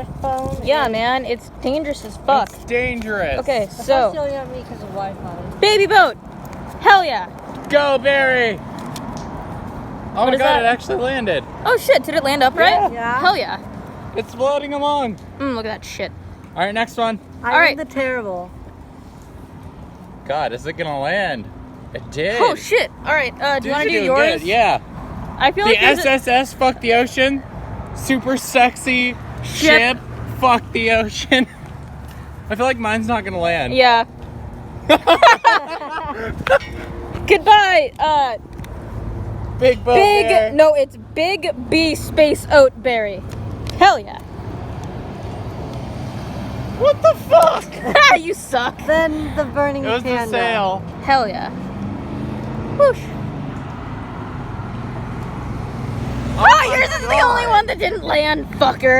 microphone. Yeah, and man, it's dangerous as fuck. It's dangerous. Okay, The so house yelling at me because of Wi-Fi. baby boat. Hell yeah. Go, Barry! Oh my is god, that? it actually landed. Oh shit, did it land upright? Yeah. Hell yeah. It's floating along. Look at that shit. All right, next one. I'm All right. the terrible. God, is it gonna land? It did. Oh shit. All right, do you want to do Dude, yours? good. Yeah. I feel The like there's a- SSS Fuck the Ocean. Super sexy ship. Fuck the ocean. I feel like mine's not gonna land. Yeah. Goodbye. Big boat there. No, it's Big B Space Oatberry. Hell yeah. What the fuck? You suck. Then the burning It was the candle. sail. Hell yeah. Whoosh. Oh Oh, my yours is the God. only one that didn't land, fucker.